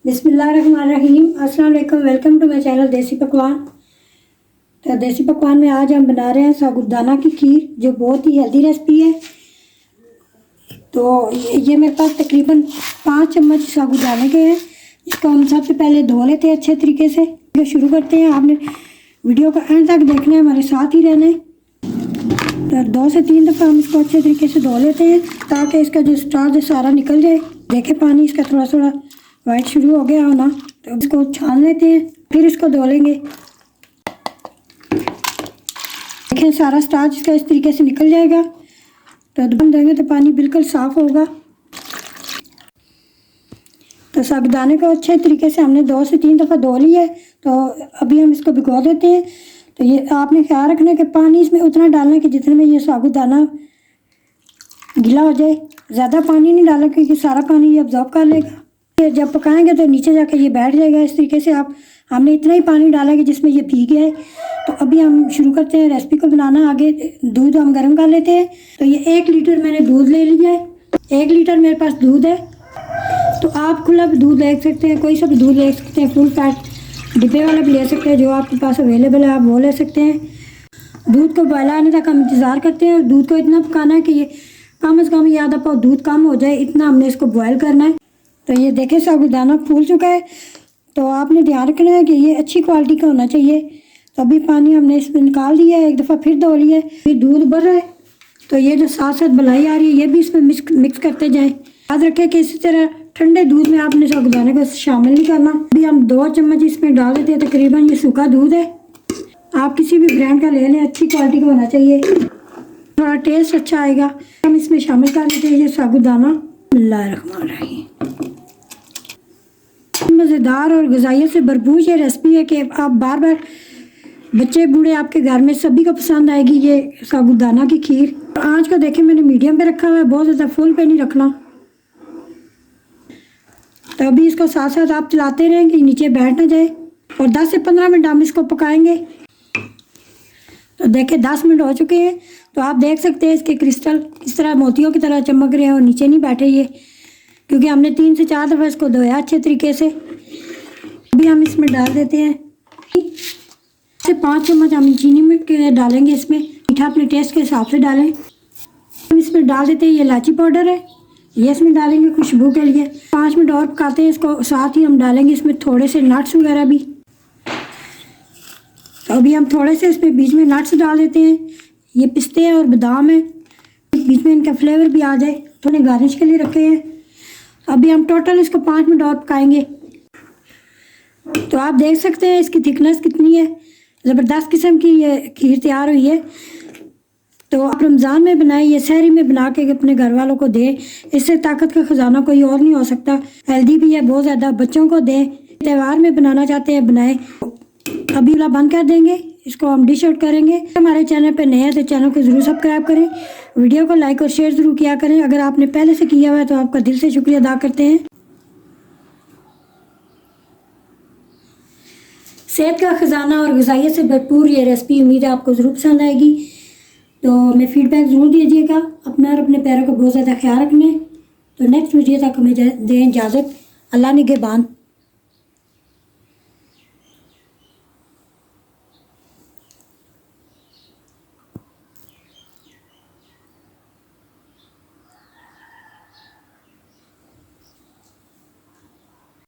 बिस्मिल्लाहिर्रहमानिर्रहीम। अस्सलाम वालेकुम। वेलकम टू माय चैनल देसी पकवान। तो देसी पकवान में आज हम बना रहे हैं साबूदाना की खीर, जो बहुत ही हेल्दी रेसिपी है। तो ये मेरे पास तकरीबन 5 चम्मच साबूदाने के हैं। इसको हम सबसे पहले धो लेते हैं अच्छे तरीके से। तो शुरू करते हैं। आपने वीडियो को एंड तक देखना है, हमारे साथ ही रहना है। तो 2 से 3 दफ़ा हम इसको अच्छे तरीके से धो लेते हैं ताकि इसका जो स्टार्च है सारा निकल जाए। देखें पानी इसका थोड़ा थोड़ा वाइट शुरू हो गया होना, तो इसको छान लेते हैं, फिर इसको धो लेंगे। देखें सारा स्टार्च इसका इस तरीके से निकल जाएगा। तो दम देंगे तो पानी बिल्कुल साफ़ होगा। तो साबूदाने को अच्छे तरीके से हमने 2 से 3 दफ़ा धो लिया है। तो अभी हम इसको भिगो देते हैं। तो ये आपने ख्याल रखना है कि पानी इसमें उतना डालना है कि जितने में ये साबूदाना गीला हो जाए। ज़्यादा पानी नहीं डालना क्योंकि सारा पानी ये अब्जॉर्ब कर लेगा। जब पकाएंगे तो नीचे जाके ये बैठ जाएगा इस तरीके से। हमने इतना ही पानी डाला कि जिसमें ये भीग गया है। तो अभी हम शुरू करते हैं रेसिपी को बनाना। आगे दूध हम गर्म कर लेते हैं। तो ये 1 लीटर मैंने दूध ले लिया है। 1 लीटर मेरे पास दूध है। तो आप खुला भी दूध ले सकते हैं, कोई सा भी दूध ले सकते हैं, फुल फैट डिब्बे वाला भी ले सकते हैं, जो आपके पास अवेलेबल है आप वो ले सकते हैं। दूध को उबाला आने तक हम इंतज़ार करते हैं। और दूध को इतना पकाना है कि ये कम से कम ये आधा पाव दूध कम हो जाए, इतना हमने इसको बॉयल करना है। तो ये देखें साबूदाना फूल चुका है। तो आपने ध्यान रखना है कि ये अच्छी क्वालिटी का होना चाहिए। तो अभी पानी हमने इसमें निकाल दिया है, 1 दफ़ा फिर धो लिया है। फिर दूध बढ़ रहा है तो ये जो साथ साथ मलाई आ रही है ये भी इसमें मिक्स करते जाएं। याद रखें कि इसी तरह ठंडे दूध में आपने साबूदाने को शामिल नहीं करना। अभी हम 2 चम्मच इसमें डाल देते हैं। तकरीबन ये सूखा दूध है, आप किसी भी ब्रांड का ले लें, अच्छी क्वालिटी का होना चाहिए, थोड़ा टेस्ट अच्छा आएगा। हम इसमें शामिल कर देते हैं ये साबूदाना। बिस्मिल्लाहिर्रहमानिर्रहीम। मज़ेदार और ग़िज़ाइयत से भरपूर ये रेसिपी है कि आप बार बार, बच्चे बूढ़े आपके घर में सभी को पसंद आएगी ये साबूदाना की खीर। आँच को देखें मैंने मीडियम पे रखा हुआ है, बहुत ज़्यादा फुल पे नहीं रखना। तो अभी इसको साथ साथ आप चलाते रहें कि नीचे बैठ ना जाए। और 10 से 15 मिनट हम इसको पकाएंगे। तो देखें 10 मिनट हो चुके हैं। तो आप देख सकते हैं इसके क्रिस्टल किस तरह मोतियों की तरह चमक रहे हैं और नीचे नहीं बैठे ये, क्योंकि हमने 3 से 4 दफ़ा इसको धोया अच्छे तरीके से। अभी हम इसमें डाल देते हैं 5 चम्मच हम चीनी में डालेंगे। इसमें मीठा अपने टेस्ट के हिसाब से डालें। हम इसमें डाल देते हैं ये इलायची पाउडर है, ये इसमें डालेंगे खुशबू के लिए। 5 मिनट और पकाते हैं इसको। साथ ही हम डालेंगे इसमें थोड़े से नट्स वगैरह भी। तो अभी हम थोड़े से इसमें बीच में नट्स डाल देते हैं। ये पिस्ते हैं और बादाम है, बीच में इनका फ्लेवर भी आ जाए, थोड़े गार्निश के लिए रखे हैं। अभी हम टोटल इसको 5 मिनट और पकाएंगे। तो आप देख सकते हैं इसकी थिकनेस कितनी है, ज़बरदस्त किस्म की ये खीर तैयार हुई है। तो आप रमज़ान में बनाएं, ये सहरी में बना के अपने घर वालों को दें। इससे ताकत का ख़जाना कोई और नहीं हो सकता। हेल्दी भी है बहुत ज़्यादा, बच्चों को दें। त्यौहार में बनाना चाहते हैं बनाएं। अभी वाला बंद कर देंगे, इसको हम डिश आउट करेंगे। हमारे चैनल पे नए हैं तो चैनल को ज़रूर सब्सक्राइब करें, वीडियो को लाइक और शेयर ज़रूर किया करें। अगर आपने पहले से किया हुआ है तो आपका दिल से शुक्रिया अदा करते हैं। सेहत का ख़जाना और ग़िज़ाइयत से भरपूर ये रेसिपी, उम्मीद है आपको ज़रूर पसंद आएगी। तो मैं फीडबैक ज़रूर दीजिएगा। अपना और अपने पैरों का बहुत ज़्यादा ख्याल रखना है। तो नेक्स्ट वीडियो तक हमें दें इजाज़त। अल्लाह निगहबान।